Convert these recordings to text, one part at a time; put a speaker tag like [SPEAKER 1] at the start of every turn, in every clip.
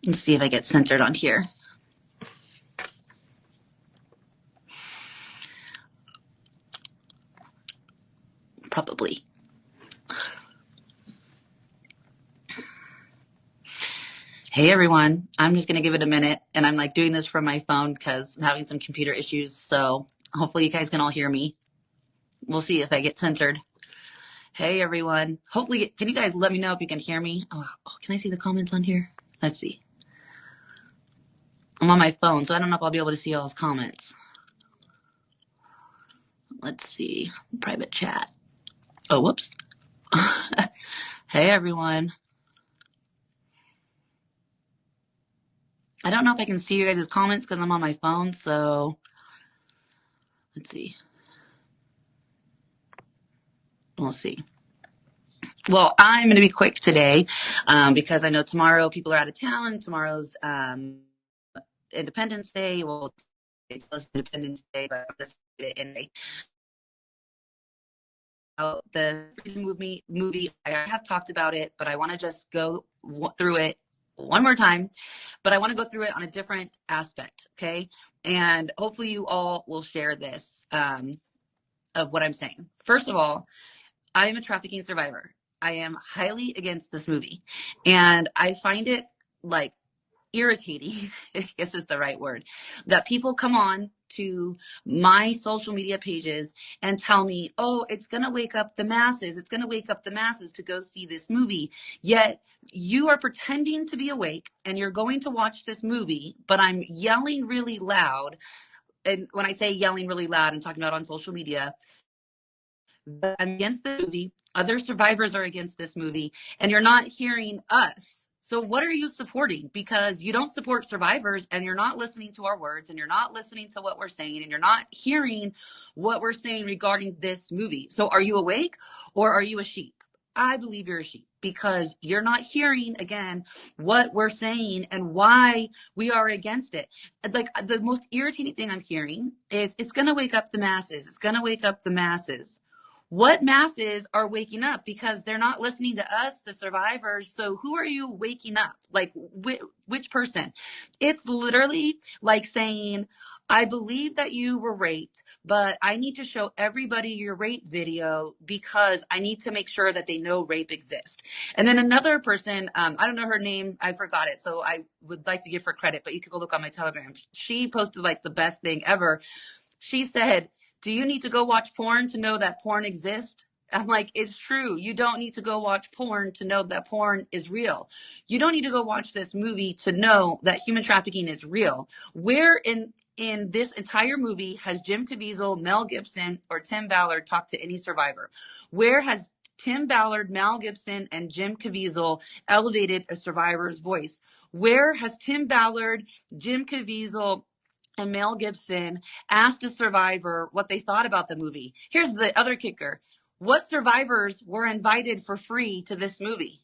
[SPEAKER 1] Let's see if I get centered on here. Probably. Hey everyone, I'm just gonna give it a minute, and I'm like doing this from my phone because I'm having some computer issues, so hopefully you guys can all hear me. We'll see if I get centered. Hey everyone, hopefully, can you guys let me know if you can hear me? Oh, can I see the comments on here? Let's see. I'm on my phone, so I don't know if I'll be able to see all's comments. Let's see, private chat. Oh, whoops. Hey everyone. I don't know if I can see you guys' comments because I'm on my phone, so let's see. We'll see. Well, I'm going to be quick today because I know tomorrow people are out of town. Tomorrow's Independence Day. Well, it's less Independence Day, but I'm just anyway. The Freedom movie, I have talked about it, but I want to just go through it one more time. But I want to go through it on a different aspect, okay? And hopefully you all will share this of what I'm saying. First of all, I am a trafficking survivor. I am highly against this movie. And I find it like irritating, I guess is the right word, that people come on to my social media pages and tell me, oh, it's going to wake up the masses. It's going to wake up the masses to go see this movie. Yet you are pretending to be awake and you're going to watch this movie, but I'm yelling really loud. And when I say yelling really loud, I'm talking about on social media. I'm against the movie. Other survivors are against this movie, and you're not hearing us. So what are you supporting? Because you don't support survivors, and you're not listening to our words, and you're not listening to what we're saying, and you're not hearing what we're saying regarding this movie. So are you awake, or are you a sheep? I believe you're a sheep because you're not hearing, again, what we're saying and why we are against it. Like, the most irritating thing I'm hearing is it's going to wake up the masses. It's going to wake up the masses. What masses are waking up? Because they're not listening to us, the survivors. So who are you waking up? Like, which person? It's literally like saying, I believe that you were raped, but I need to show everybody your rape video because I need to make sure that they know rape exists. And then another person, I don't know her name, I forgot it, so I would like to give her credit, but you could go look on my Telegram. She posted like the best thing ever. She said, do you need to go watch porn to know that porn exists? I'm like, it's true. You don't need to go watch porn to know that porn is real. You don't need to go watch this movie to know that human trafficking is real. Where in this entire movie has Jim Caviezel, Mel Gibson, or Tim Ballard talked to any survivor? Where has Tim Ballard, Mel Gibson, and Jim Caviezel elevated a survivor's voice? Where has Tim Ballard, Jim Caviezel, and Mel Gibson asked a survivor what they thought about the movie? Here's the other kicker. What survivors were invited for free to this movie?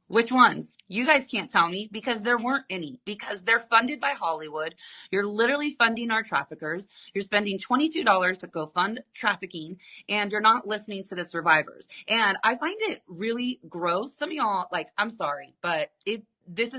[SPEAKER 1] Which ones? You guys can't tell me because there weren't any, because they're funded by Hollywood. You're literally funding our traffickers. You're spending $22 to go fund trafficking, and you're not listening to the survivors. And I find it really gross. Some of y'all, like, I'm sorry, but this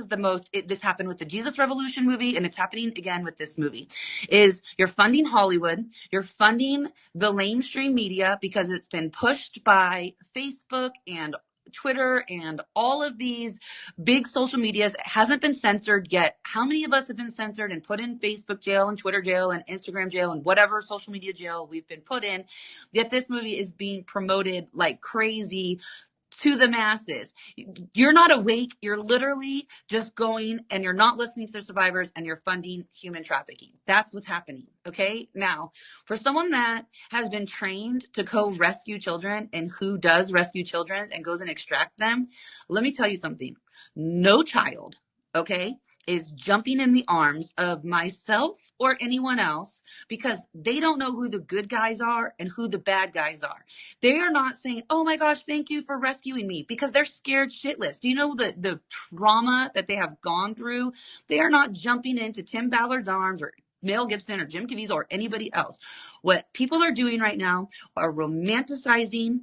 [SPEAKER 1] happened with the Jesus Revolution movie, and it's happening again with this movie, is you're funding Hollywood, you're funding the mainstream media because it's been pushed by Facebook and Twitter and all of these big social medias. It hasn't been censored yet. How many of us have been censored and put in Facebook jail and Twitter jail and Instagram jail and whatever social media jail we've been put in? Yet this movie is being promoted like crazy to the masses. You're not awake. You're literally just going and you're not listening to the survivors and you're funding human trafficking. That's what's happening. Okay. Now, for someone that has been trained to go rescue children and who does rescue children and goes and extract them, let me tell you something. No child, okay, is jumping in the arms of myself or anyone else because they don't know who the good guys are and who the bad guys are. They are not saying, oh my gosh, thank you for rescuing me, because they're scared shitless. Do you know the trauma that they have gone through? They are not jumping into Tim Ballard's arms or Mel Gibson or Jim Caviezel or anybody else. What people are doing right now are romanticizing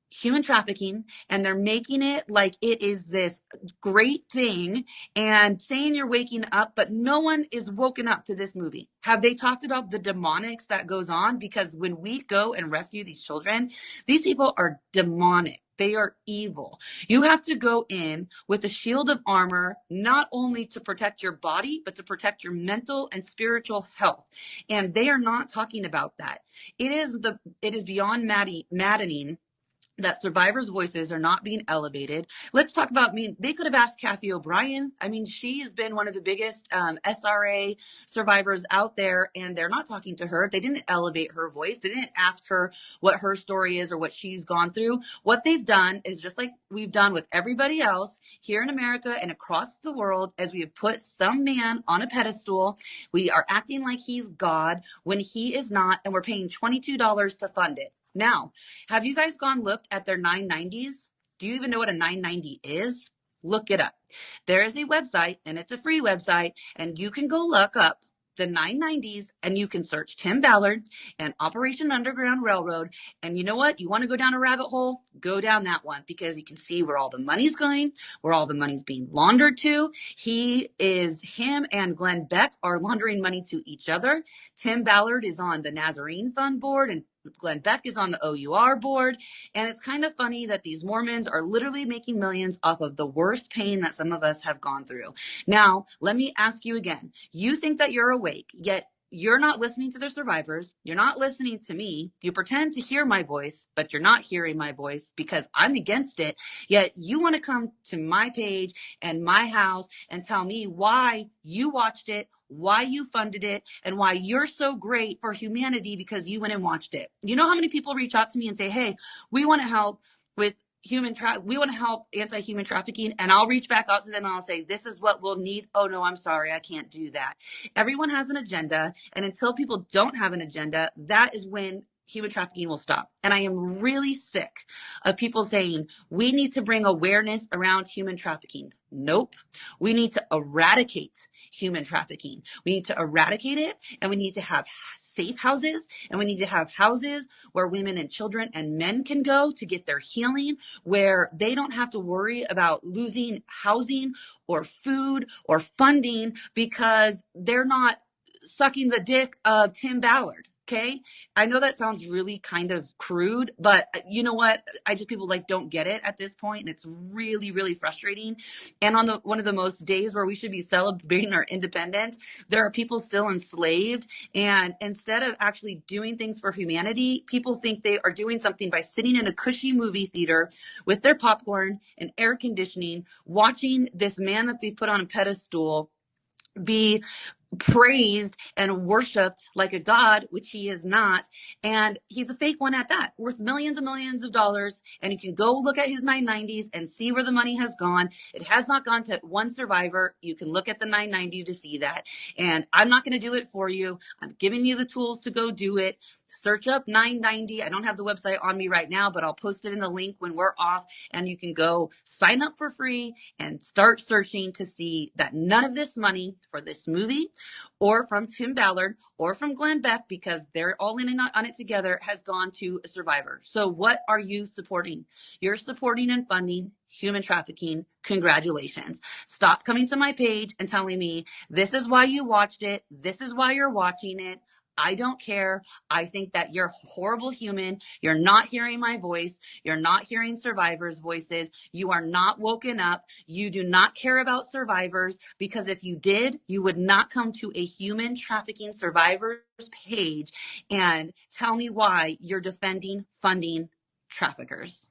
[SPEAKER 1] human trafficking, and they're making it like it is this great thing and saying you're waking up, but no one is woken up to this movie. Have they talked about the demonics that goes on? Because when we go and rescue these children, these people are demonic. They are evil. You have to go in with a shield of armor, not only to protect your body, but to protect your mental and spiritual health. And they are not talking about that. It is beyond maddening that survivors' voices are not being elevated. Let's talk about, I mean, they could have asked Kathy O'Brien. I mean, she has been one of the biggest SRA survivors out there, and they're not talking to her. They didn't elevate her voice. They didn't ask her what her story is or what she's gone through. What they've done is just like we've done with everybody else here in America and across the world, as we have put some man on a pedestal. We are acting like he's God when he is not, and we're paying $22 to fund it. Now, have you guys looked at their 990s? Do you even know what a 990 is? Look it up. There is a website, and it's a free website, and you can go look up the 990s, and you can search Tim Ballard and Operation Underground Railroad. And you know what? You want to go down a rabbit hole? Go down that one, because you can see where all the money's going, where all the money's being laundered to. Him and Glenn Beck are laundering money to each other. Tim Ballard is on the Nazarene Fund board, and Glenn Beck is on the OUR board. And it's kind of funny that these Mormons are literally making millions off of the worst pain that some of us have gone through. Now, let me ask you again. You think that you're awake, yet you're not listening to the survivors. You're not listening to me. You pretend to hear my voice, but you're not hearing my voice because I'm against it. Yet you want to come to my page and my house and tell me why you watched it, why you funded it, and why you're so great for humanity because you went and watched it. You know how many people reach out to me and say, hey, we want to help with we want to help anti-human trafficking, and I'll reach back out to them and I'll say, this is what we'll need. Oh no, I'm sorry, I can't do that. Everyone has an agenda, and until people don't have an agenda, that is when human trafficking will stop. And I am really sick of people saying we need to bring awareness around human trafficking. Nope. We need to eradicate human trafficking. We need to eradicate it, and we need to have safe houses, and we need to have houses where women and children and men can go to get their healing, where they don't have to worry about losing housing or food or funding because they're not sucking the dick of Tim Ballard. Okay. I know that sounds really kind of crude, but you know what? People don't get it at this point, and it's really, really frustrating. And on one of the most days where we should be celebrating our independence, there are people still enslaved. And instead of actually doing things for humanity, people think they are doing something by sitting in a cushy movie theater with their popcorn and air conditioning, watching this man that they put on a pedestal be praised and worshiped like a god, which he is not. And he's a fake one at that, worth millions and millions of dollars. And you can go look at his 990s and see where the money has gone. It has not gone to one survivor. You can look at the 990 to see that. And I'm not going to do it for you. I'm giving you the tools to go do it. Search up 990. I don't have the website on me right now, but I'll post it in the link when we're off, and you can go sign up for free and start searching to see that none of this money for this movie or from Tim Ballard or from Glenn Beck, because they're all in on it together, has gone to a survivor. So what are you supporting? You're supporting and funding human trafficking. Congratulations. Stop coming to my page and telling me this is why you watched it. This is why you're watching it. I don't care. I think that you're a horrible human. You're not hearing my voice. You're not hearing survivors' voices. You are not woken up. You do not care about survivors, because if you did, you would not come to a human trafficking survivors page and tell me why you're defending funding traffickers.